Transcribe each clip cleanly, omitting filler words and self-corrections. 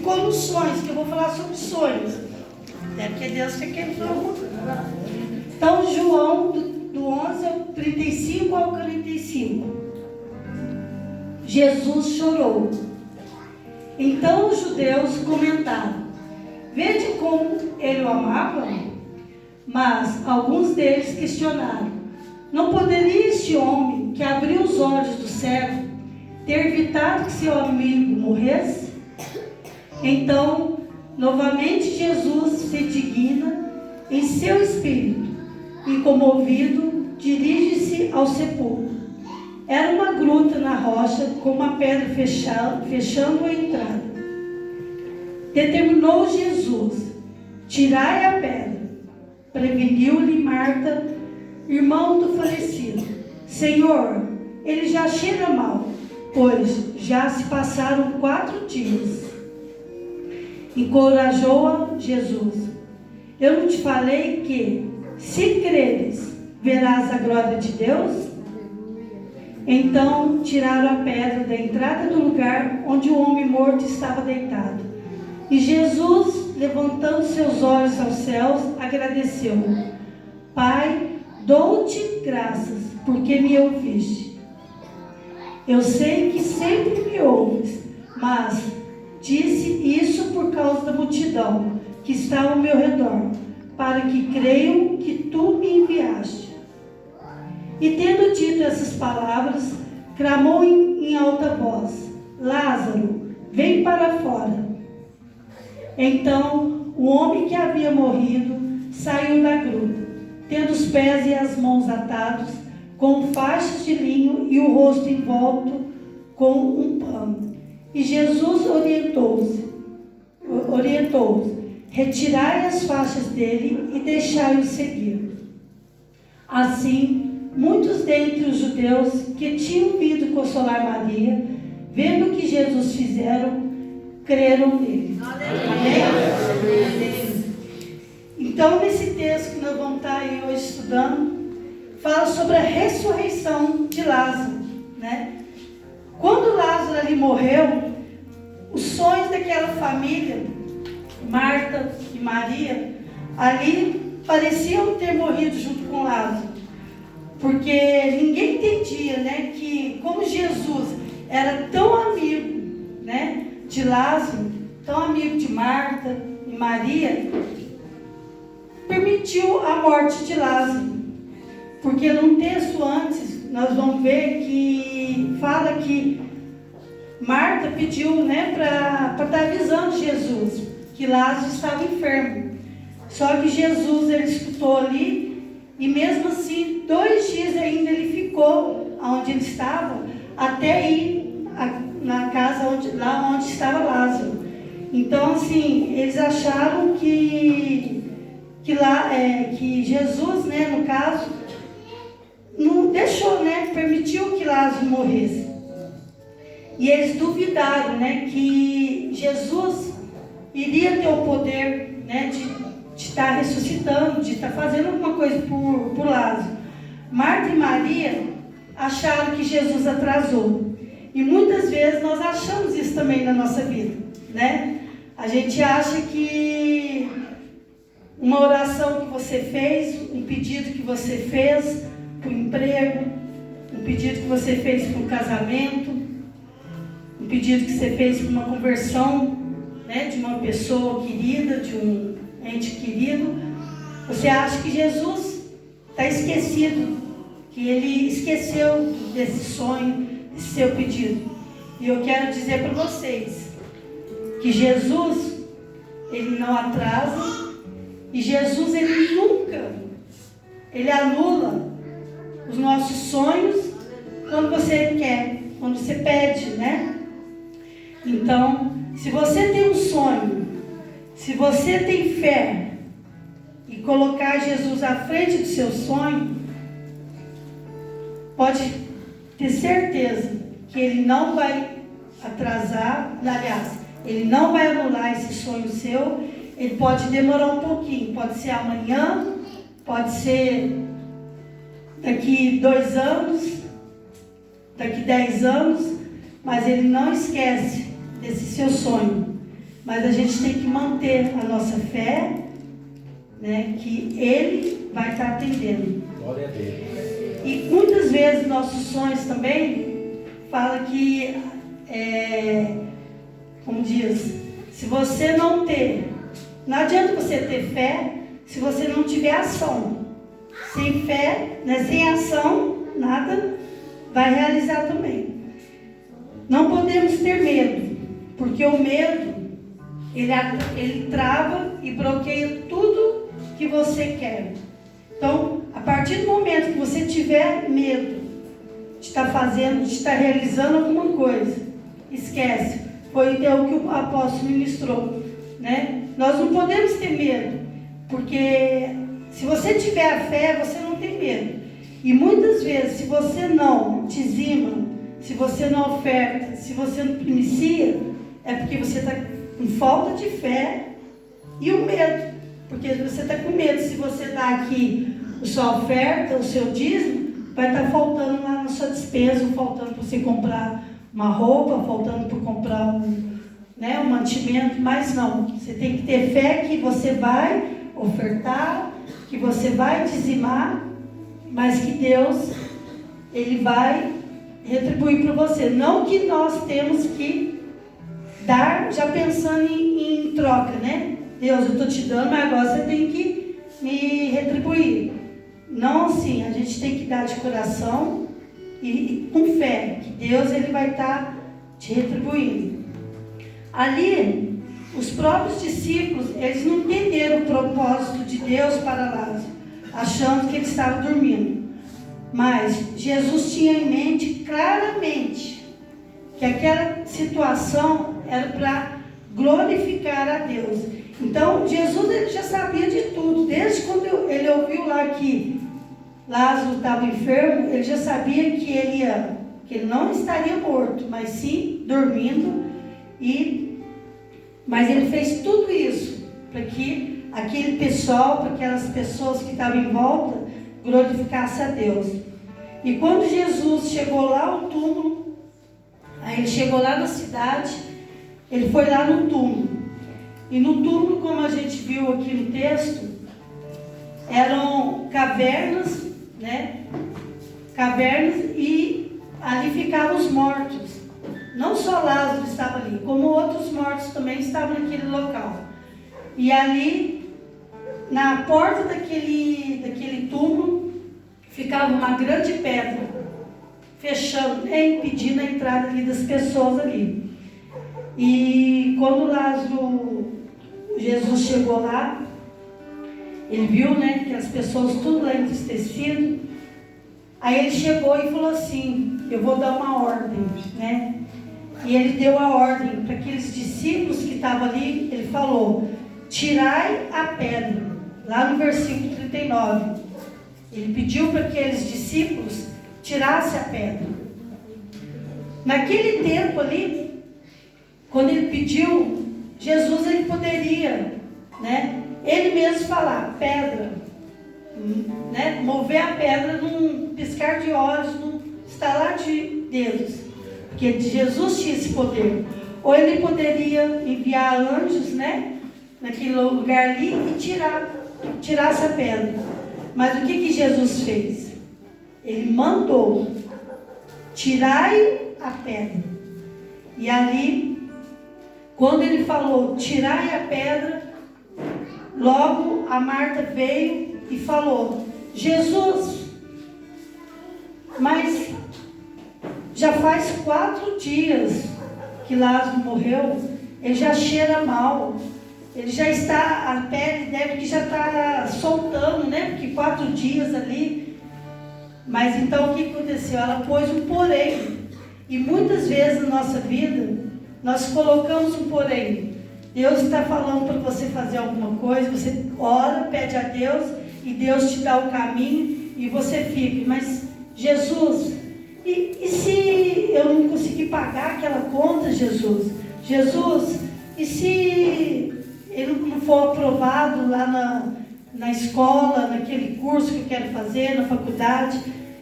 ficou nos sonhos, que eu vou falar sobre sonhos. É porque Deus quer que ele fale. Então, João, do 11 ao 35 ao 45. Jesus chorou. Então os judeus comentaram: vede como ele o amava? Mas alguns deles questionaram: não poderia este homem, que abriu os olhos do cego, ter evitado que seu amigo morresse? Então, novamente Jesus se digna em seu espírito e, comovido, dirige-se ao sepulcro. Era uma gruta na rocha com uma pedra fechando a entrada. Determinou Jesus: tirai a pedra. Preveniu-lhe Marta, irmão do falecido: Senhor, ele já cheira mal, pois já se passaram 4 dias. Encorajou-a Jesus: eu não te falei que, se creres, verás a glória de Deus? Então tiraram a pedra da entrada do lugar onde o homem morto estava deitado. E Jesus, levantando seus olhos aos céus, agradeceu: Pai, dou-te graças, porque me ouviste. Eu sei que sempre me ouves, mas disse isso por causa da multidão que está ao meu redor, para que creiam que tu me enviaste. E tendo dito essas palavras, clamou em alta voz: Lázaro, vem para fora. Então o homem que havia morrido saiu da gruta, tendo os pés e as mãos atados com faixas de linho e o rosto envolto com um pano. E Jesus orientou-os: retirai as faixas dele e deixai-o seguir. Assim, muitos dentre os judeus que tinham vindo consolar Maria, vendo o que Jesus fizeram, creram nele. Amém? Então, nesse texto que nós vamos estar aí hoje estudando, fala sobre a ressurreição de Lázaro, né? Quando Lázaro ali morreu, os sonhos daquela família, Marta e Maria, ali pareciam ter morrido junto com Lázaro. Porque ninguém entendia, né, que como Jesus era tão amigo, né, de Lázaro, tão amigo de Marta e Maria, permitiu a morte de Lázaro. Porque num texto antes, nós vamos ver que fala que Marta pediu, né, para estar avisando Jesus que Lázaro estava enfermo. Só que Jesus, ele escutou ali, e mesmo assim, 2 dias ainda ele ficou onde ele estava, até ir na casa lá onde estava Lázaro. Então, assim, eles acharam que Jesus, né, no caso, não deixou, né, permitiu que Lázaro morresse. E eles duvidaram, né, que Jesus iria ter o poder, né, de estar ressuscitando, de estar fazendo alguma coisa por Lázaro. Marta e Maria acharam que Jesus atrasou. E muitas vezes nós achamos isso também na nossa vida, né? A gente acha que uma oração que você fez, um pedido que você fez para o emprego, um pedido que você fez para o casamento, um pedido que você fez para uma conversão, né, de uma pessoa querida, de um ente querido, você acha que Jesus está esquecido, que ele esqueceu desse sonho, desse seu pedido. E eu quero dizer para vocês que Jesus, ele não atrasa, e Jesus, ele nunca, ele anula os nossos sonhos quando você quer, quando você pede, né? Então, se você tem um sonho, se você tem fé e colocar Jesus à frente do seu sonho, pode ter certeza que ele não vai atrasar, aliás, ele não vai anular esse sonho seu. Ele pode demorar um pouquinho, pode ser amanhã, pode ser daqui 2 anos, daqui 10 anos, mas ele não esquece desse seu sonho. mas a gente tem que manter a nossa fé, né, que Ele vai estar atendendo. Glória a Deus. E muitas vezes nossos sonhos também fala que, como diz, se você não adianta você ter fé se você não tiver ação. Sem fé, né, sem ação, nada vai realizar também. Não podemos ter medo, porque o medo, ele trava e bloqueia tudo que você quer. Então, a partir do momento que você tiver medo de estar fazendo, de estar realizando alguma coisa, esquece. Foi o que o apóstolo ministrou, né? Nós não podemos ter medo, porque se você tiver a fé, você não tem medo. E muitas vezes, se você não dizima, se você não oferta, se você não inicia, é porque você está com falta de fé e o medo. Porque você está com medo. Se você dá aqui a sua oferta, o seu dízimo, vai estar faltando lá na sua despesa, faltando para você comprar uma roupa, faltando para comprar um mantimento. Mas não, você tem que ter fé que você vai ofertar, que você vai dizimar, mas que Deus, Ele vai retribuir para você. Não que nós temos que dar já pensando em troca, né? Deus, eu estou te dando, mas agora você tem que me retribuir. Não assim, a gente tem que dar de coração e com fé, que Deus, Ele vai estar te retribuindo. Ali, os próprios discípulos, eles não entenderam o propósito de Deus para Lázaro, achando que ele estava dormindo. Mas Jesus tinha em mente claramente que aquela situação era para glorificar a Deus. Então, Jesus, ele já sabia de tudo. Desde quando ele ouviu lá que Lázaro estava enfermo, ele já sabia que ele não estaria morto, mas sim dormindo. Mas ele fez tudo isso para que aquele pessoal, para aquelas pessoas que estavam em volta, glorificassem a Deus. E quando Jesus chegou lá ao túmulo, aí ele chegou lá na cidade, ele foi lá no túmulo. E no túmulo, como a gente viu aqui no texto, eram cavernas, né? Cavernas, e ali ficavam os mortos. Não só Lázaro estava ali, como outros mortos também estavam naquele local. E ali, na porta daquele túmulo, ficava uma grande pedra, fechando, impedindo a entrada ali das pessoas ali. E quando Jesus chegou lá, ele viu, né, que as pessoas tudo lá entristecidas. Aí ele chegou e falou assim: eu vou dar uma ordem, né? E ele deu a ordem para aqueles discípulos que estavam ali. Ele falou: tirai a pedra. Lá no versículo 39. Ele pediu para aqueles discípulos tirassem a pedra. Naquele tempo ali, quando ele pediu, Jesus, ele poderia, né, ele mesmo falar: pedra, né, mover a pedra num piscar de olhos, num estalar de dedos. Porque Jesus tinha esse poder. Ou ele poderia enviar anjos, né, naquele lugar ali e tirar essa pedra. Mas o que Jesus fez? Ele mandou: tirai a pedra. E ali, quando ele falou: tirai a pedra, logo a Marta veio e falou: Jesus, mas já faz 4 dias que Lázaro morreu, ele já cheira mal, ele já está, a pele deve que já está soltando, né? Porque 4 dias ali. Mas então o que aconteceu? Ela pôs um porém. E muitas vezes na nossa vida, nós colocamos um porém. Deus está falando para você fazer alguma coisa, você ora, pede a Deus, e Deus te dá o caminho, e você fica: mas Jesus, e se eu não conseguir pagar aquela conta, Jesus? Jesus, e se ele não for aprovado lá na escola, naquele curso que eu quero fazer, na faculdade?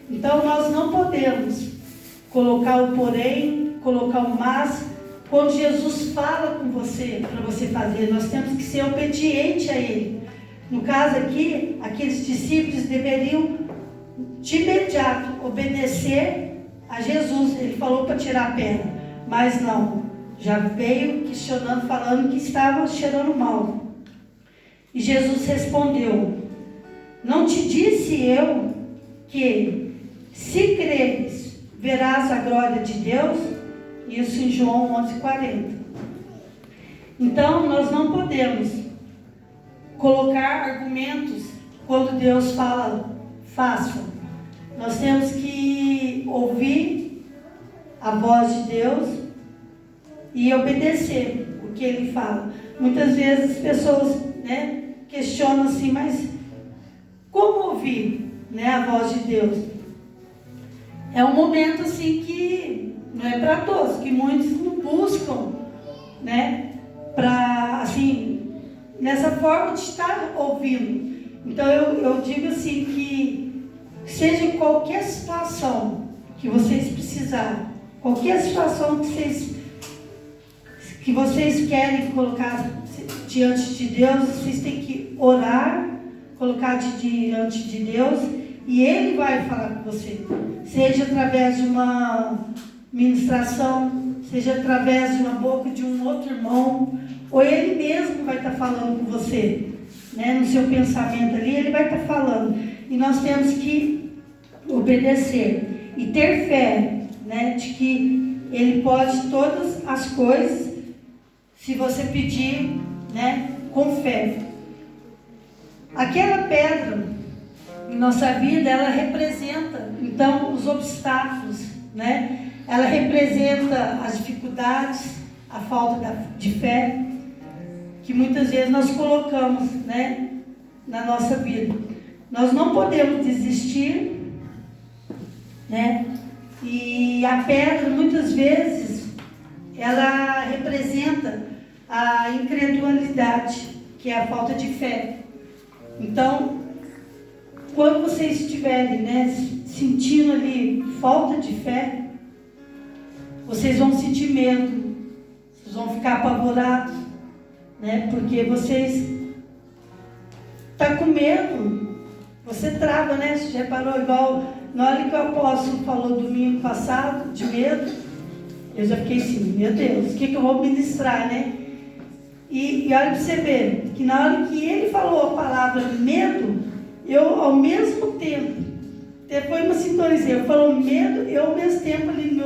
Então nós não podemos colocar o porém, colocar o mas, quando Jesus fala com você, para você fazer, nós temos que ser obediente a Ele. No caso aqui, aqueles discípulos deveriam de imediato obedecer a Jesus. Ele falou para tirar a pedra, mas não, já veio questionando, falando que estava cheirando mal. E Jesus respondeu: não te disse eu que, se creres, verás a glória de Deus? Isso em João 11:40. Então, nós não podemos colocar argumentos quando Deus fala, faça. Nós temos que ouvir a voz de Deus e obedecer o que Ele fala. Muitas vezes as pessoas, questionam assim, mas como ouvir, a voz de Deus? É um momento assim que não é para todos, que muitos não buscam, para assim, nessa forma de estar ouvindo. Então eu digo assim que seja em qualquer situação que vocês precisarem, qualquer situação que vocês querem colocar diante de Deus, vocês têm que orar, colocar diante de Deus, e Ele vai falar com você. Seja através de uma ministração, seja através de uma boca de um outro irmão, ou Ele mesmo vai estar falando com você, no seu pensamento ali, Ele vai estar falando. E nós temos que obedecer e ter fé, de que Ele pode todas as coisas, se você pedir, com fé. Aquela pedra em nossa vida, ela representa, então, os obstáculos, Ela representa as dificuldades, a falta de fé, que muitas vezes nós colocamos, na nossa vida. Nós não podemos desistir, E a pedra, muitas vezes, ela representa a incredulidade, que é a falta de fé. Então, quando vocês estiverem, sentindo ali falta de fé, vocês vão sentir medo, vocês vão ficar apavorados, porque vocês estão com medo, você trava, Você já reparou, igual na hora que o apóstolo falou domingo passado, de medo, eu já fiquei assim, meu Deus, o que eu vou ministrar, E olha para você ver, que na hora que ele falou a palavra medo, eu ao mesmo tempo, depois uma sintonia, eu falou medo, eu ao mesmo tempo ali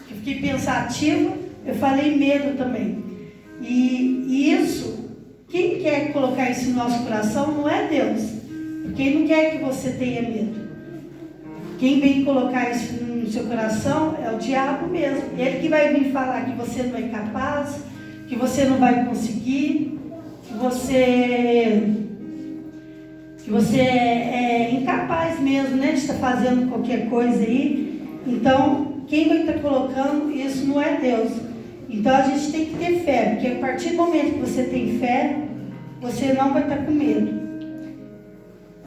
que fiquei pensativa, eu falei medo também. E isso, quem quer colocar isso no nosso coração não é Deus. Quem não quer que você tenha medo. Quem vem colocar isso no seu coração é o diabo mesmo. Ele que vai vir falar que você não é capaz, que você não vai conseguir, que você é incapaz mesmo, de estar fazendo qualquer coisa aí. Então, quem vai estar colocando isso não é Deus. Então, a gente tem que ter fé, porque a partir do momento que você tem fé, você não vai estar com medo.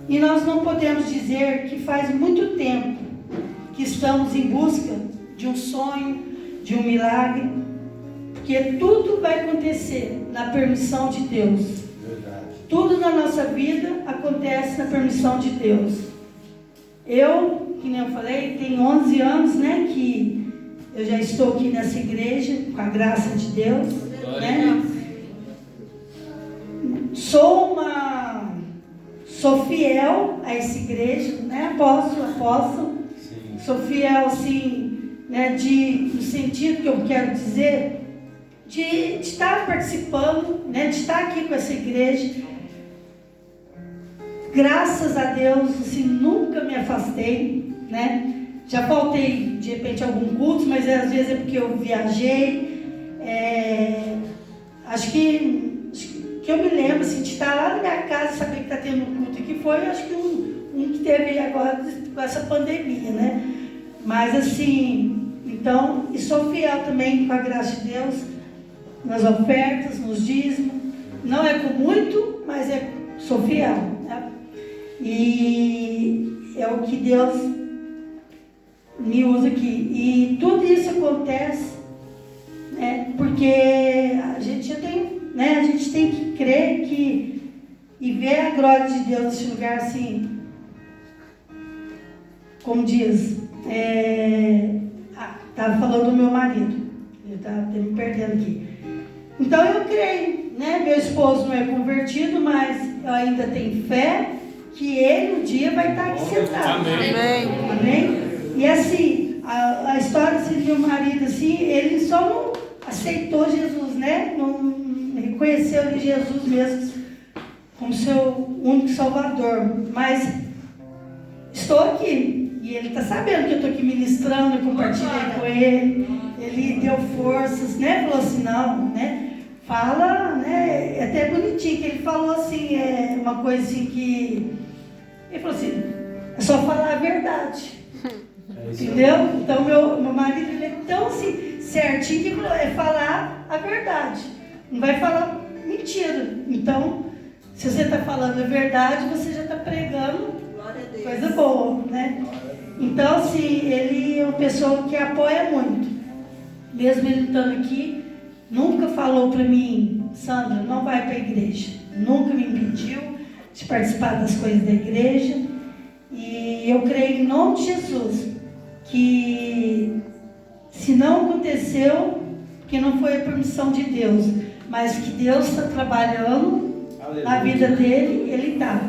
E nós não podemos dizer que faz muito tempo que estamos em busca de um sonho, de um milagre, porque tudo vai acontecer na permissão de Deus. Verdade. Tudo na nossa vida acontece na permissão de Deus. Eu, que nem eu falei, tenho 11 anos, que eu já estou aqui nessa igreja, com a graça de Deus, Sou fiel a essa igreja, apóstolo. Sim. Sou fiel, assim, no sentido que eu quero dizer, de estar participando, de estar aqui com essa igreja. Graças a Deus, assim, nunca me afastei, Já faltei, de repente, algum culto, mas às vezes é porque eu viajei. Acho que eu me lembro, assim, de estar lá na minha casa e saber que está tendo um culto aqui, foi, acho que um que teve agora com essa pandemia, Mas, assim, então, e sou fiel também, com a graça de Deus, nas ofertas, nos dízimos. Não é com muito, mas sou fiel, E é o que Deus me usa aqui. E tudo isso acontece, Porque a gente já tem, né? A gente tem que crer e ver a glória de Deus nesse lugar assim, como diz, estava falando do meu marido, ele está me perdendo aqui. Então eu creio, né? Meu esposo não é convertido, mas eu ainda tenho fé que ele um dia vai estar aqui sentado. Amém. Amém? E assim, a história assim, do meu marido, assim, ele só não aceitou Jesus, né? Não reconheceu ele Jesus mesmo como seu único salvador. Mas estou aqui. E ele está sabendo que eu estou aqui ministrando, eu compartilhei com ele. Ele deu forças, né? Falou assim, não, né? Fala, né? É até bonitinho que ele falou assim, uma coisa assim que... Ele falou assim, é só falar a verdade. Entendeu? Então meu marido, ele é tão assim, certinho que falou, é falar a verdade. Não vai falar mentira. Então, se você está falando a verdade, você já está pregando coisa boa, né? Então, assim, ele é uma pessoa que apoia muito. Mesmo ele estando aqui, nunca falou para mim, Sandra, não vai para a igreja. Nunca me impediu de participar das coisas da igreja. E eu creio em nome de Jesus que se não aconteceu, que não foi a permissão de Deus, mas que Deus está trabalhando na vida dele, ele está.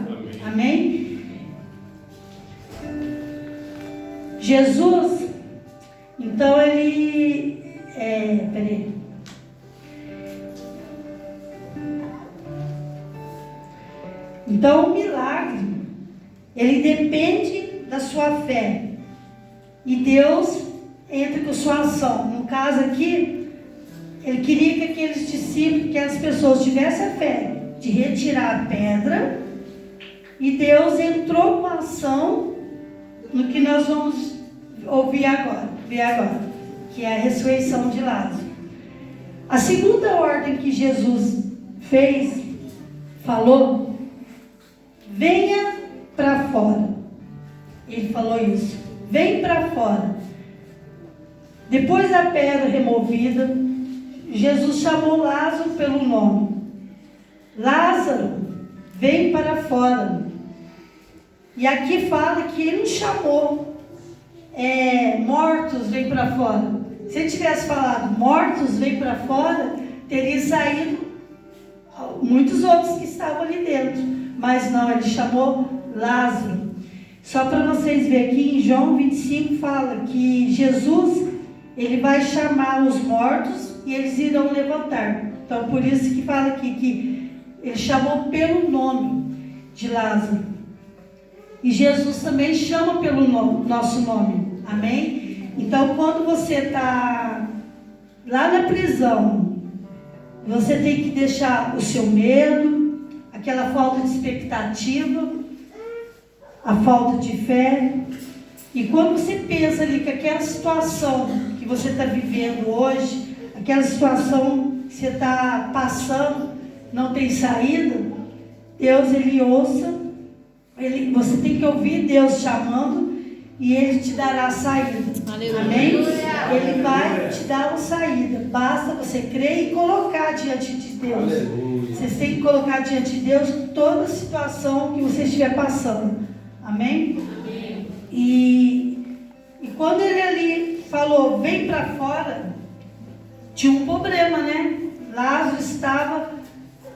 Amém? Jesus, então ele... peraí. Então o milagre, ele depende da sua fé. E Deus entra com sua ação. No caso aqui, ele queria que aqueles discípulos, aquelas pessoas tivessem a fé de retirar a pedra. E Deus entrou com a ação no que nós vamos ver agora, que é a ressurreição de Lázaro. A segunda ordem que Jesus falou, venha para fora. Ele falou isso. Vem para fora. Depois da pedra removida, Jesus chamou Lázaro pelo nome. Lázaro, vem para fora. E aqui fala que ele não chamou mortos, vem para fora. Se ele tivesse falado mortos, vem para fora, teria saído muitos outros que estavam ali dentro. Mas não, ele chamou Lázaro. Só para vocês verem aqui, em João 25 fala que Jesus, ele vai chamar os mortos e eles irão levantar. Então, por isso que fala aqui que ele chamou pelo nome de Lázaro. E Jesus também chama pelo nosso nome. Amém? Então, quando você está lá na prisão, você tem que deixar o seu medo, aquela falta de expectativa, a falta de fé. E quando você pensa ali que aquela situação que você está vivendo hoje, aquela situação que você está passando, não tem saída, Deus, ele ouça, você tem que ouvir Deus chamando e ele te dará a saída. Aleluia. Amém? Ele vai te dar uma saída. Basta você crer e colocar diante de Deus. Aleluia. Vocês têm que colocar diante de Deus toda a situação que você estiver passando. Amém? Amém. E quando ele ali falou, vem para fora, tinha um problema, né? Lázaro estava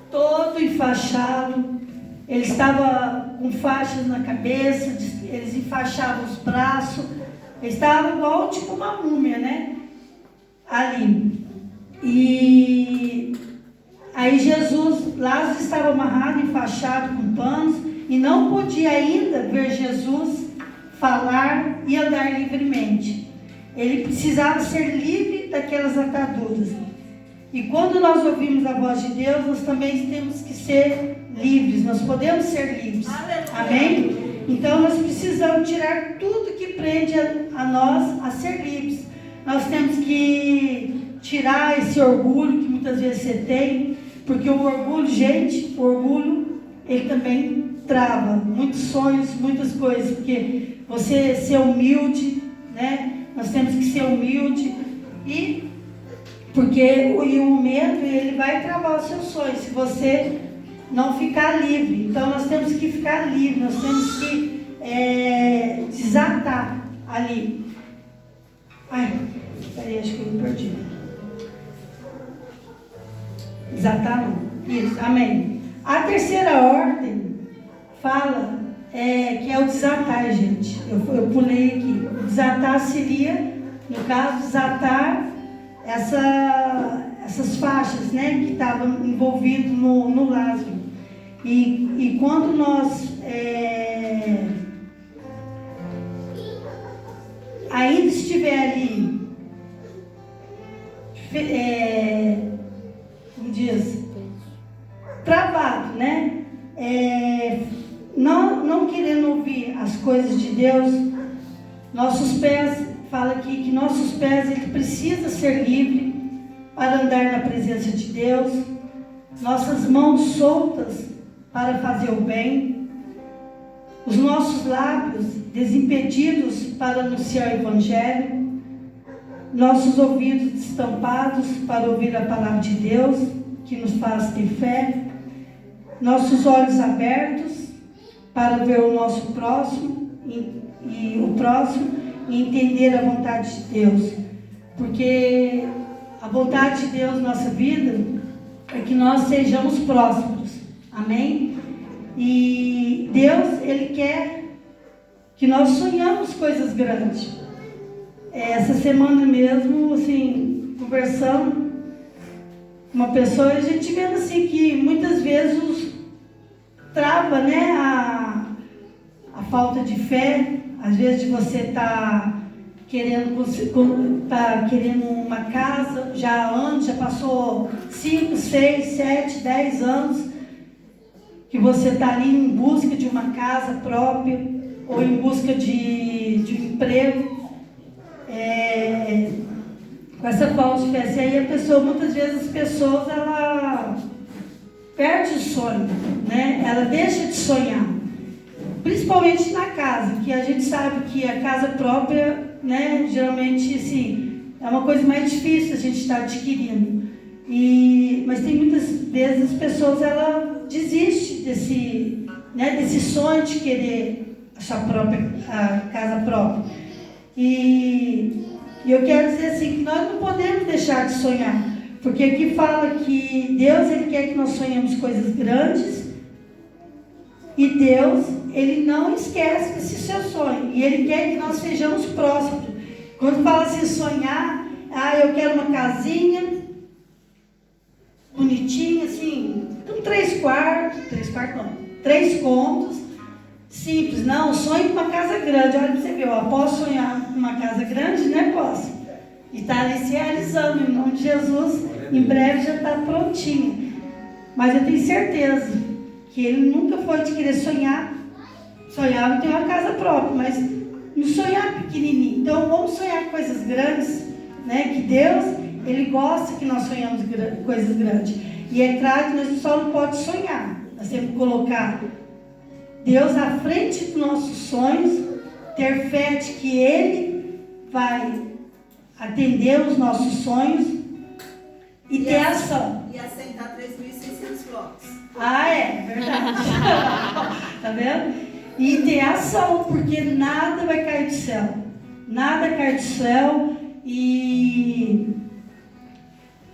todo enfaixado, ele estava com faixas na cabeça, eles enfaixavam os braços, ele estava igual tipo uma múmia, né? Ali. E aí Lázaro estava amarrado, enfaixado com panos, e não podia ainda ver Jesus falar e andar livremente. Ele precisava ser livre daquelas ataduras. E quando nós ouvimos a voz de Deus, nós também temos que ser livres. Nós podemos ser livres. Amém? Então nós precisamos tirar tudo que prende a nós a ser livres. Nós temos que tirar esse orgulho que muitas vezes você tem, porque o orgulho, gente, o orgulho, ele também trava muitos sonhos, muitas coisas, porque você ser humilde, né? Nós temos que ser humilde e Porque o medo, ele vai travar os seus sonhos, se você não ficar livre. Então nós temos que ficar livre, nós temos que desatar ali. Ai, peraí, acho que eu me perdi. Desatar não. Isso, amém. A terceira ordem fala que é o desatar, gente. Eu pulei aqui. O desatar seria, no caso, desatar essas faixas, né, que estavam envolvidas no Lázaro. E quando nós ainda estiver ali, como diz, travado, né, não querendo ouvir as coisas de Deus, nossos pés, fala aqui que nossos pés, ele precisa ser livre para andar na presença de Deus, nossas mãos soltas para fazer o bem, os nossos lábios desimpedidos para anunciar o Evangelho, nossos ouvidos destampados para ouvir a palavra de Deus, que nos faz ter fé, nossos olhos abertos para ver o nosso próximo e o próximo e entender a vontade de Deus, porque a vontade de Deus na nossa vida é que nós sejamos prósperos, amém? E Deus, Ele quer que nós sonhamos coisas grandes. Essa semana mesmo, assim, conversando com uma pessoa, a gente vendo assim que muitas vezes trava, né, a falta de fé, às vezes de você estar querendo uma casa já há anos, já passou 5, 6, 7, 10 anos que você está ali em busca de uma casa própria ou em busca de um emprego, com essa falta de fé. E aí a pessoa, muitas vezes as pessoas, ela perde o sonho, né? Ela deixa de sonhar, principalmente na casa, que a gente sabe que a casa própria, né, geralmente, assim, é uma coisa mais difícil a gente estar adquirindo. Mas tem muitas vezes as pessoas, ela desiste desse sonho de querer a casa própria. E eu quero dizer assim, que nós não podemos deixar de sonhar, porque aqui fala que Deus, Ele quer que nós sonhemos coisas grandes, e Deus, Ele não esquece desse seu sonho, e Ele quer que nós sejamos próximos. Quando fala assim, sonhar, eu quero uma casinha bonitinha, assim, com 3 cômodos, simples. Não, sonho com uma casa grande. Olha pra você ver, eu posso sonhar com uma casa grande, né? Posso. E está ali se realizando, em nome de Jesus, em breve já está prontinho. Mas eu tenho certeza que ele nunca foi de querer sonhava em ter uma casa própria, mas não sonhar pequenininho. Então vamos sonhar coisas grandes, né? Que Deus, Ele gosta que nós sonhamos coisas grandes. E é claro que nós só não podemos sonhar, nós temos que colocar Deus à frente dos nossos sonhos, ter fé de que Ele vai atender os nossos sonhos e ter ação. E assentar 3.600 blocos. Verdade. Tá vendo? E ter ação, porque nada vai cair do céu. Nada cai do céu. E,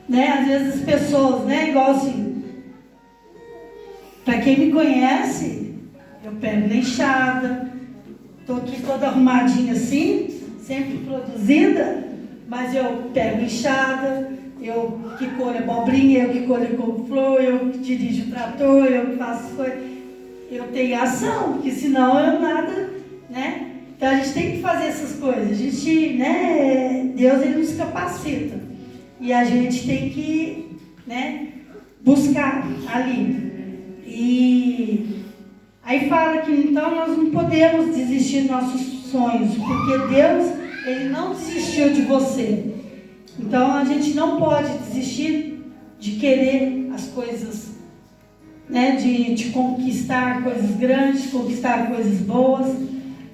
né, às vezes as pessoas, né, igual assim, para quem me conhece, eu pego na enxada, tô aqui toda arrumadinha assim, sempre produzida, mas eu pego enxada, eu que colho abobrinha, eu que colho couve-flor, eu que dirijo o trator, eu que faço as coisas. Eu tenho ação, porque senão eu nada, né? Então a gente tem que fazer essas coisas. A gente, né? Deus, Ele nos capacita. E a gente tem que, né, buscar ali. E aí fala que então nós não podemos desistir dos nossos sonhos, porque Deus, Ele não desistiu de você. Então a gente não pode desistir de querer as coisas, né, de conquistar coisas grandes, conquistar coisas boas.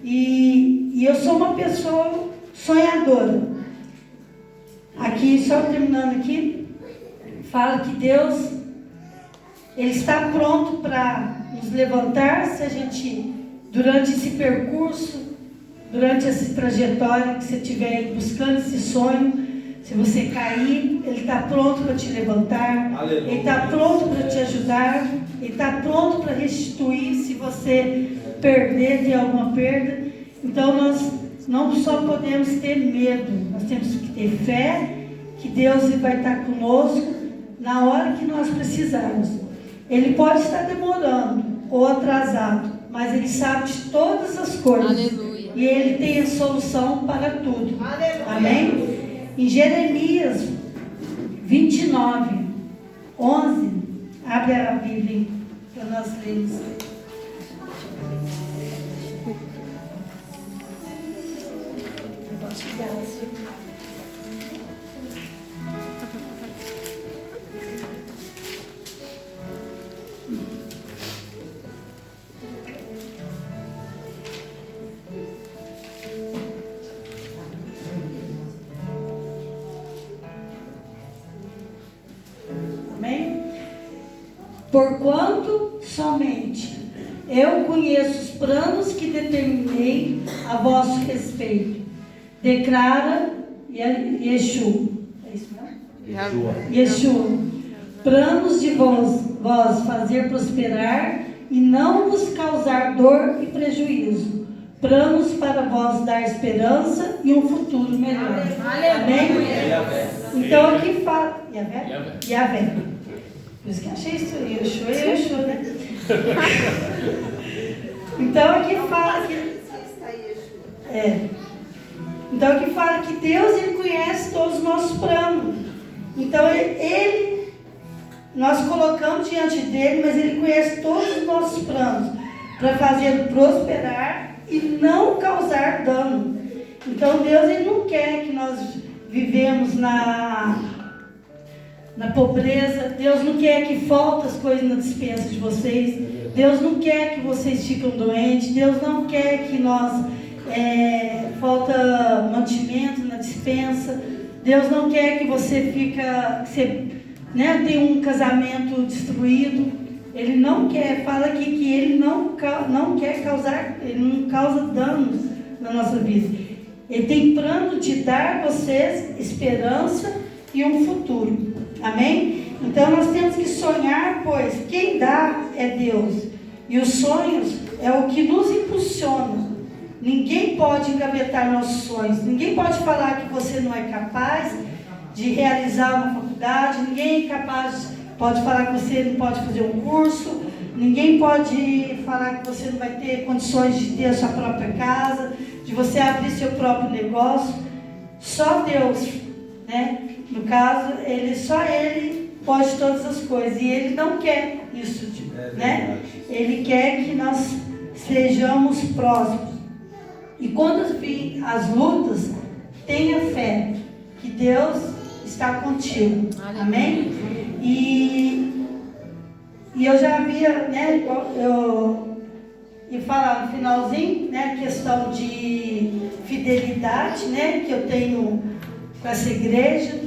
E eu sou uma pessoa sonhadora. Aqui, só terminando aqui, fala que Deus, Ele está pronto para nos levantar se a gente, durante esse percurso, durante essa trajetória que você estiver buscando esse sonho, se você cair, Ele está pronto para te levantar. Aleluia. Ele está pronto para te ajudar. Ele está pronto para restituir se você perder, ter alguma perda. Então nós não só podemos ter medo, nós temos que ter fé que Deus vai estar conosco na hora que nós precisarmos. Ele pode estar demorando ou atrasado, mas Ele sabe de todas as coisas. Aleluia. E Ele tem a solução para tudo. Aleluia. Amém? Em Jeremias 29, 11, abre a Bíblia para nós lermos. Amém? Porquanto somente eu conheço os planos que determinei a vosso respeito, declara Yeshua. É isso mesmo? Yeshua. Planos de vós fazer prosperar e não vos causar dor e prejuízo. Planos para vós dar esperança e um futuro melhor. Amém? Então aqui fala. Yavé. Por isso que eu achei isso. Yeshua, né? Então aqui fala que. Então aqui fala que Deus, Ele conhece todos os nossos planos. Então nós colocamos diante dele, mas Ele conhece todos os nossos planos para fazer prosperar e não causar dano. Então Deus, Ele não quer que nós vivemos na pobreza. Deus não quer que faltem as coisas na despensa de vocês. Deus não quer que vocês fiquem doentes. Deus não quer que nós falta mantimento na despensa. Deus não quer que você tenha um casamento destruído. Ele não quer, fala aqui que Ele não quer causar, Ele não causa danos na nossa vida. Ele tem plano de dar a vocês esperança e um futuro. Amém? Então nós temos que sonhar, pois quem dá é Deus. E os sonhos é o que nos impulsiona. Ninguém pode engavetar nossos sonhos. Ninguém pode falar que você não é capaz de realizar uma faculdade. Ninguém pode falar que você não pode fazer um curso. Ninguém pode falar que você não vai ter condições de ter a sua própria casa, de você abrir seu próprio negócio. Só Deus, né? No caso, só Ele pode todas as coisas. E Ele não quer isso, né? Ele quer que nós sejamos próximos. E quando vir as lutas, tenha fé que Deus está contigo. Amém? E eu já havia, né? E falar no finalzinho, né? A questão de fidelidade, né? Que eu tenho com essa igreja.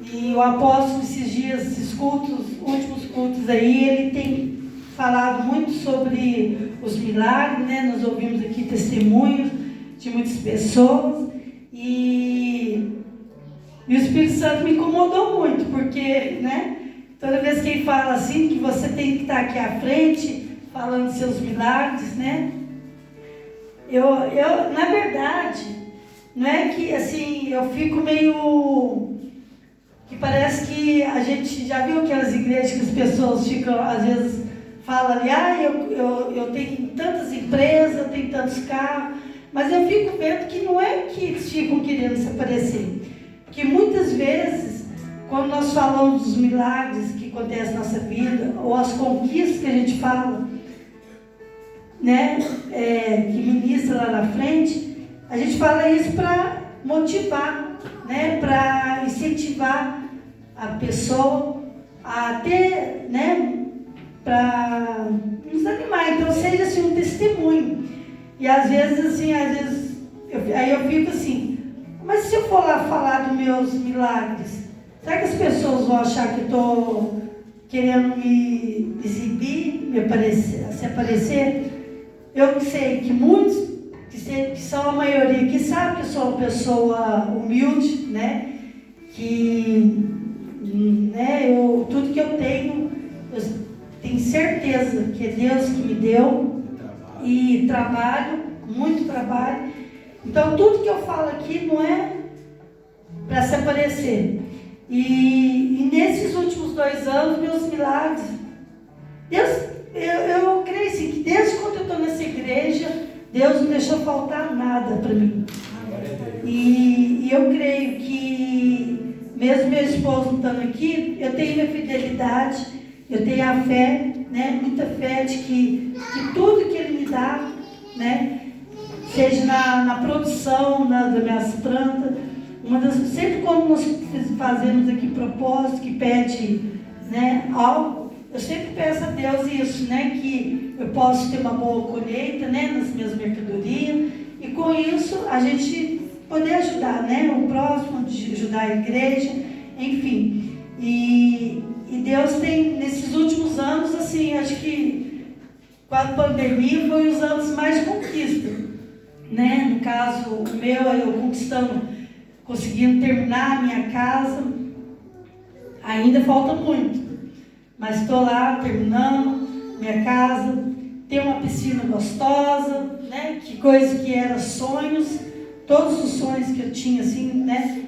E o apóstolo, esses dias, esses cultos, últimos cultos aí, ele tem falado muito sobre os milagres, né? Nós ouvimos aqui testemunhos de muitas pessoas. E o Espírito Santo me incomodou muito, porque, né? Toda vez que ele fala assim, que você tem que estar aqui à frente, falando seus milagres, né? Na verdade, não é que, assim, eu fico meio... que parece que a gente já viu aquelas igrejas que as pessoas ficam, às vezes, falam ali, eu tenho tantas empresas, eu tenho tantos carros, mas eu fico vendo que não é que eles ficam querendo se aparecer. Porque muitas vezes, quando nós falamos dos milagres que acontecem na nossa vida, ou as conquistas que a gente fala, né, que ministra lá na frente, a gente fala isso para motivar, né, para incentivar a pessoa a ter, né, para nos animar. Então seja assim um testemunho. E às vezes assim, eu fico assim, mas se eu for lá falar dos meus milagres, será que as pessoas vão achar que eu estou querendo me exibir, se aparecer? Eu sei que muitos, que são a maioria, que sabem que eu sou uma pessoa humilde, né? Que tudo que eu tenho certeza que é Deus que me deu. E trabalho, muito trabalho. Então tudo que eu falo aqui não é para se aparecer. E nesses últimos 2 anos, meus milagres, Deus, eu creio assim, que desde quando eu estou nessa igreja, Deus não deixou faltar nada para mim. E eu creio que, mesmo meu esposo não estando aqui, eu tenho minha fidelidade, eu tenho a fé, né? Muita fé de que tudo que Ele me dá, né? Seja na produção das minhas plantas. Sempre quando nós fazemos aqui propósito, que pede, né, algo, eu sempre peço a Deus isso, né? Que eu possa ter uma boa colheita, né? Nas minhas mercadorias. E com isso a gente poder ajudar, né? O próximo, de ajudar a igreja, enfim. E Deus tem, nesses últimos anos, assim, acho que com a pandemia foi os anos mais de conquista, né? No caso, o meu, eu conseguindo terminar a minha casa. Ainda falta muito, mas estou lá terminando minha casa. Tem uma piscina gostosa, né? Que coisa que era sonhos, todos os sonhos que eu tinha, assim, né?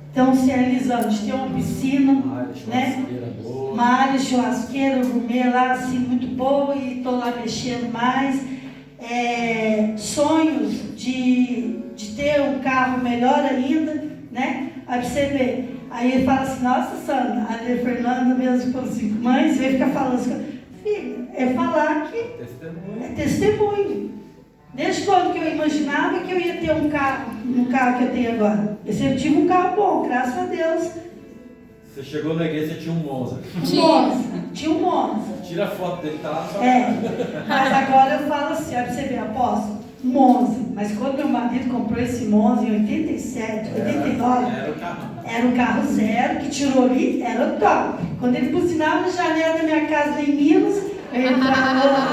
Estão se realizando, de ter uma piscina, né? Uma área churrasqueira, gourmet lá, assim, muito boa, e estou lá mexendo mais. Sonhos de ter um carro melhor ainda, né? Aí você vê, aí ele fala assim, nossa, Sandra, a Fernanda mesmo falou assim, mãe, você vai ficar falando assim, filho, é falar que é testemunho. Desde quando que eu imaginava que eu ia ter um carro que eu tenho agora? Eu sempre tive um carro bom, graças a Deus. Você chegou na igreja, você tinha um Monza. Tinha um Monza. Tira a foto dele, tá lá na sua casa. Mas agora eu falo assim, ó, pra você ver, apóstolo, Monza. Mas quando meu marido comprou esse Monza em 87, 89, era um carro zero, que tirou ali, era o top. Quando ele buzinava na janela da minha casa lá em Minas, eu entrava lá,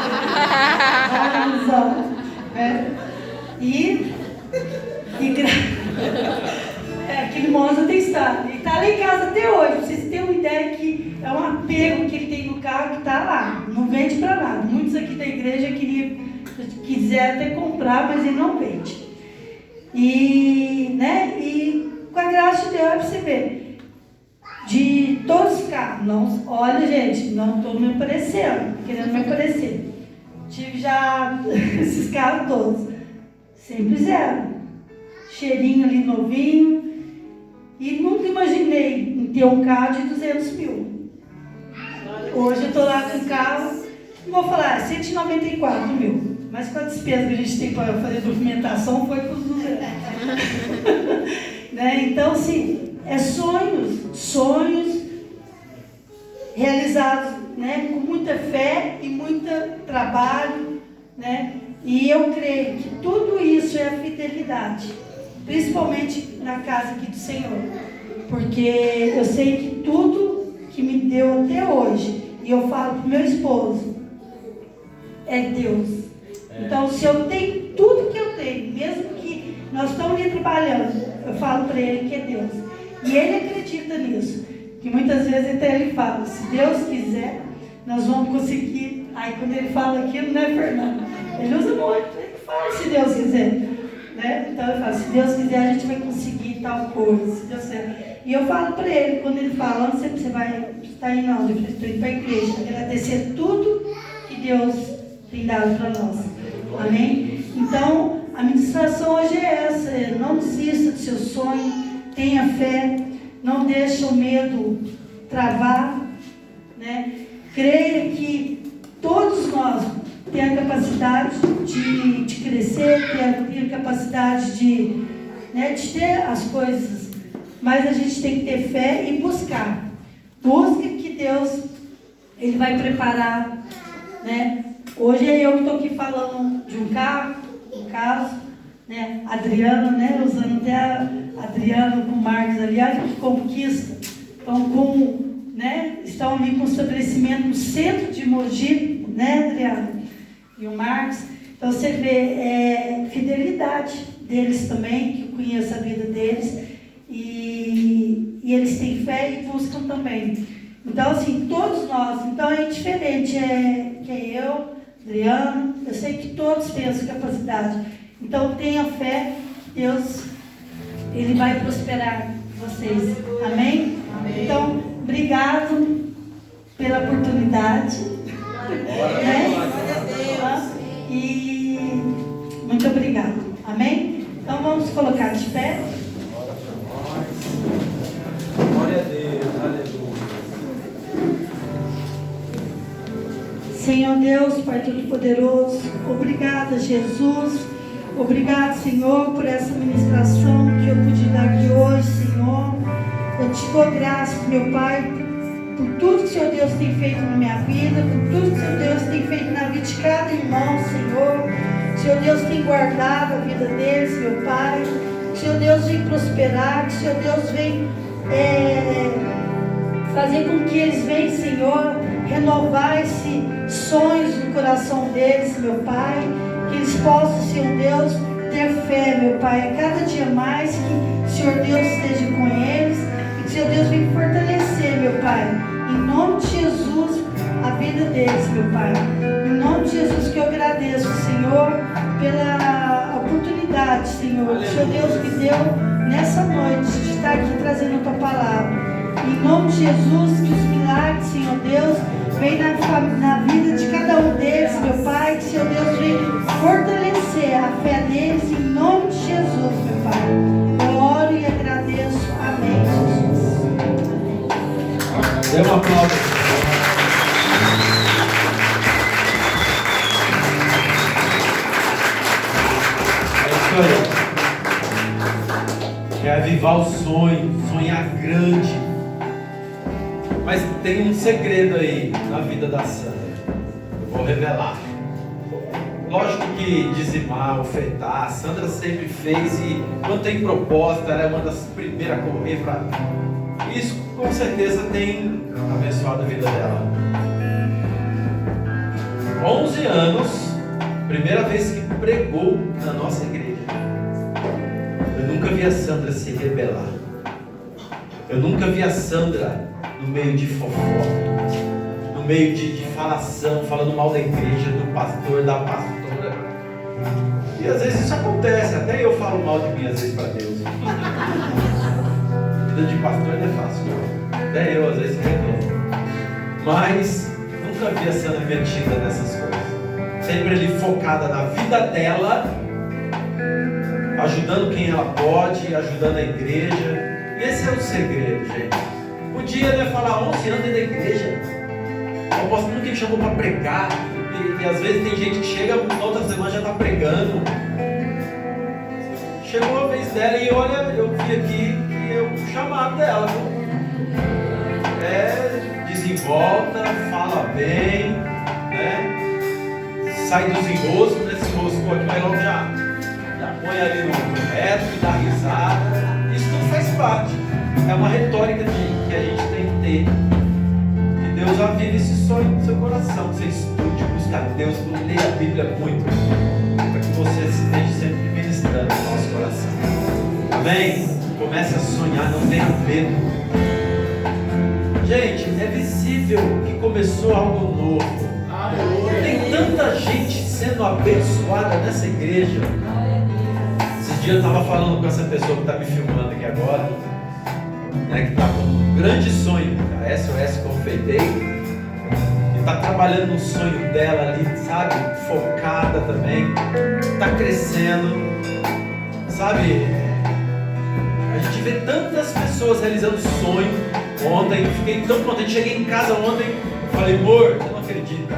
aquele Monza tem estado. Ele está lá em casa até hoje. Pra vocês terem uma ideia que é um apego que ele tem no carro que está lá. Não vende para nada. Muitos aqui da igreja quiseram até comprar, mas ele não vende. E com a graça de Deus, é para você ver. De todos os carros. Não, olha, gente, não estou me aparecendo, querendo me aparecer. Tive já esses carros todos. Sempre zero. Cheirinho ali novinho. E nunca imaginei em ter um carro de 200 mil. Hoje eu estou lá com o carro, não vou falar, 194 mil. Mas com a despesa que a gente tem para fazer documentação, foi para os 200. Né? Então, assim, sonhos realizados, né? Com muita fé e muito trabalho, né? E eu creio que tudo isso é a fidelidade, principalmente na casa aqui do Senhor, porque eu sei que tudo que me deu até hoje, e eu falo para o meu esposo, é Deus. Então, se eu tenho tudo que eu tenho, mesmo que nós estamos ali trabalhando, eu falo para ele que é Deus. E ele acredita nisso, que muitas vezes até ele fala, se Deus quiser, nós vamos conseguir. Aí quando ele fala aquilo, né, Fernando? Ele usa muito, ele fala, se Deus quiser. Né? Então ele fala, se Deus quiser, a gente vai conseguir tal coisa, se Deus quiser. E eu falo para ele, quando ele fala, onde você vai estar indo? Não, eu estou indo para a igreja, agradecer tudo que Deus tem dado para nós. Amém? Então, a ministração hoje é essa, não desista do seu sonho, tenha fé, não deixe o medo travar, né? Creia que todos nós temos a capacidade de crescer, temos a capacidade de ter as coisas, mas a gente tem que ter fé e buscar. Busque que Deus, Ele vai preparar, né? Hoje é eu que estou aqui falando de um carro, no caso, né? Adriana, né? Usando até Adriano, com o Marcos, aliás, que conquista. Estão ali com o estabelecimento no centro de Mogi, né, Adriano? E o Marcos. Então você vê fidelidade deles também, que eu conheço a vida deles. E eles têm fé e buscam também. Então, assim, todos nós, então é diferente, que é eu, Adriano, eu sei que todos têm essa capacidade. Então tenha fé, Deus, Ele vai prosperar vocês. Amém? Amém. Então, obrigado pela oportunidade. E muito obrigado. Amém? Então vamos colocar de pé. Glória a Deus, aleluia. Senhor Deus, Pai Todo-Poderoso, obrigada, Jesus. Obrigado, Senhor, por essa ministração que eu pude dar aqui hoje, Senhor. Eu te dou graças, meu Pai, por tudo que o Senhor Deus tem feito na minha vida, por tudo que o Senhor Deus tem feito na vida de cada irmão, Senhor. O Senhor Deus tem guardado a vida deles, meu Pai. O Senhor Deus vem prosperar, que o Senhor Deus vem fazer com que eles venham, Senhor, renovar esses sonhos no coração deles, meu Pai. Que eles possam, Senhor Deus, ter fé, meu Pai, a cada dia mais, que o Senhor Deus esteja com eles e que o Senhor Deus venha fortalecer, meu Pai, em nome de Jesus, a vida deles, meu Pai. Em nome de Jesus que eu agradeço, Senhor, pela oportunidade, Senhor, que o Senhor Deus me deu nessa noite de estar aqui trazendo a Tua palavra. Em nome de Jesus, que os milagres, Senhor Deus, venham na vida de cada um deles, meu Pai, que o Senhor Deus venha fortalecer a fé deles, em nome de Jesus, meu Pai. Eu oro e agradeço. Amém, Jesus. Dê uma aplauso. É isso aí. É avivar o sonho, sonhar grande. Mas tem um segredo aí na vida da Sandra. Eu vou revelar. Lógico que dizimar, ofertar, a Sandra sempre fez e quando tem propósito, ela é uma das primeiras a correr para. Isso com certeza tem abençoado a vida dela. 11 anos, primeira vez que pregou na nossa igreja. Eu nunca vi a Sandra se rebelar. Eu nunca vi a Sandra no meio de fofoca, no meio de falação, falando mal da igreja, do pastor, da pastora. E às vezes isso acontece, até eu falo mal de mim às vezes para Deus. Vida de pastor não é fácil, não. Até eu às vezes reclamo. Mas nunca vi a Sandra metida nessas coisas. Sempre ali focada na vida dela, ajudando quem ela pode, ajudando a igreja. E esse é o segredo, gente. Podia, né, falar 11 anos dentro da igreja. O apóstolo nunca me chamou para pregar. E às vezes tem gente que chega na outra semana já está pregando. Chegou a vez dela e olha, eu vi aqui que é o chamado dela. Desenvolta, fala bem, né? Sai dos enroscos, né? Se enroscou aqui, mas logo já põe ali no reto e dá risada. Isso tudo faz parte. É uma retórica que a gente tem que ter. Que Deus avive esse sonho no seu coração. Que você estude, buscar Deus, leia a Bíblia muito. Para que você esteja sempre ministrando no nosso coração. Amém? Comece a sonhar, não tenha medo. Gente, é visível que começou algo novo. Tem tanta gente sendo abençoada nessa igreja. Esses dias eu estava falando com essa pessoa que está me filmando aqui agora, né, que está com um grande sonho, a SOS Confeitei, e está trabalhando no sonho dela ali, sabe? Focada também, está crescendo, sabe? A gente vê tantas pessoas realizando sonho. Ontem, fiquei tão contente, cheguei em casa ontem, falei, amor, você não acredita?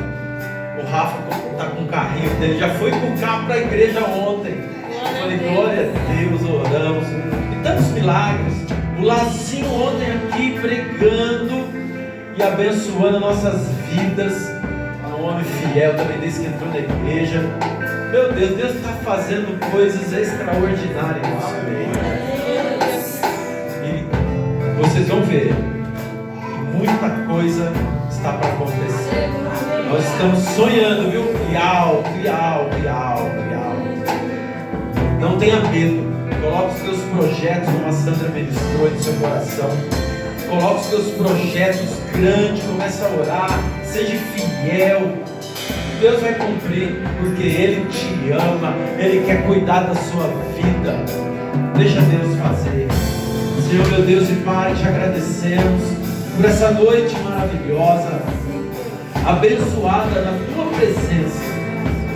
O Rafa está com o carrinho dele, já foi com o carro para a igreja ontem. Eu falei, glória a Deus, oramos. E tantos milagres. O Lazinho ontem aqui pregando e abençoando nossas vidas. Um homem fiel também desse que entrou na igreja. Meu Deus, Deus está fazendo coisas extraordinárias no nosso meio. vocês vão ver que muita coisa está para acontecer. Nós estamos sonhando, viu? Crial. Não tenha medo. Coloque os teus projetos, como a Sandra ministrou, no seu coração. Coloque os teus projetos grandes, comece a orar, seja fiel. Deus vai cumprir, porque Ele te ama, Ele quer cuidar da sua vida. Deixa Deus fazer. Senhor, meu Deus e Pai, te agradecemos por essa noite maravilhosa, abençoada na Tua presença.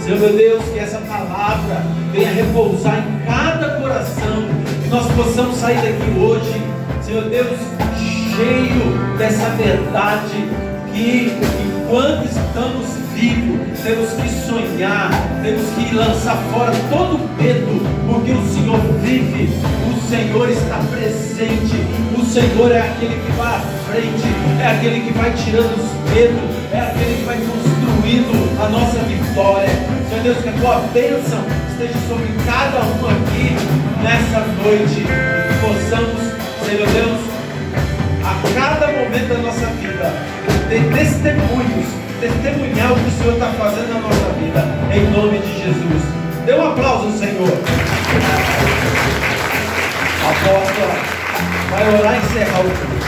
Senhor, meu Deus, que essa palavra venha repousar em cada coração, que nós possamos sair daqui hoje, Senhor Deus, cheio dessa verdade, que enquanto estamos vivos, temos que sonhar, temos que lançar fora todo o medo, porque o Senhor vive, o Senhor está presente, o Senhor é aquele que vai à frente, é aquele que vai tirando os medos, é aquele que vai construindo a nossa vitória. Senhor Deus, que a tua bênção esteja sobre cada um aqui nessa noite, que possamos, Senhor Deus, a cada momento da nossa vida, ter testemunhar o que o Senhor está fazendo na nossa vida, em nome de Jesus. Dê um aplauso ao Senhor. A apóstola vai orar e encerrar o culto.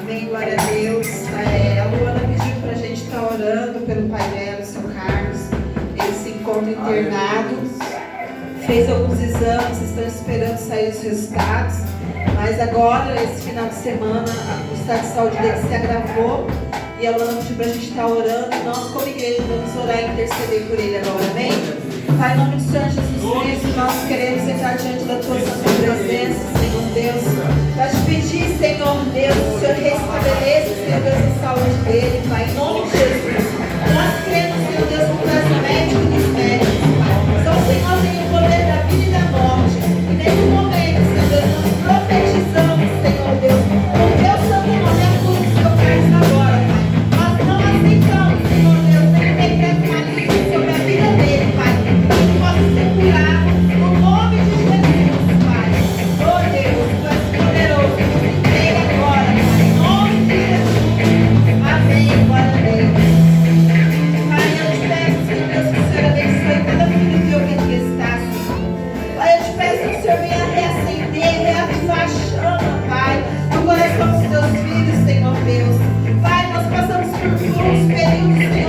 Amém, glória a Deus. A Luana pediu para a gente estar orando pelo pai dela, o seu Carlos. Ele se encontra internado, fez alguns exames, estão esperando sair os resultados. Mas agora, esse final de semana, o estado de saúde dele se agravou. E a Luana pediu para a gente estar orando. E nós, como igreja, vamos orar e interceder por ele agora, amém? Pai, em nome do Senhor Jesus Cristo, nós queremos entrar diante da tua santa presença, Senhor Deus. Para te pedir, Senhor Deus, o Senhor restabeleça, Senhor Deus, a saúde dele, Pai, em nome de Jesus. Nós cremos, Senhor Deus, no braço médico dos médicos, Pai. Então, o Senhor tem o poder da vida e da morte. E nesse momento, Senhor Deus, nós profetizamos, Senhor Deus, o teu santo nome é tudo que o Senhor faz agora, Pai. Nós não aceitamos, Senhor Deus, nem decreto maligno sobre a vida dele, Pai. Que possa ser curado no nome de Jesus, Pai. Oh Deus, tu és poderoso, nos inteira agora, Pai. Em nome de Jesus. Amém, glória a Deus. Pai, eu te peço, Senhor Deus, que o Senhor abençoe cada filho teu que aqui está, Senhor. Pai, eu te peço que o Senhor venha reacender, reavivar a chama, Pai, no coração dos teus filhos, Senhor Deus. Pai, nós passamos por uns períodos, Senhor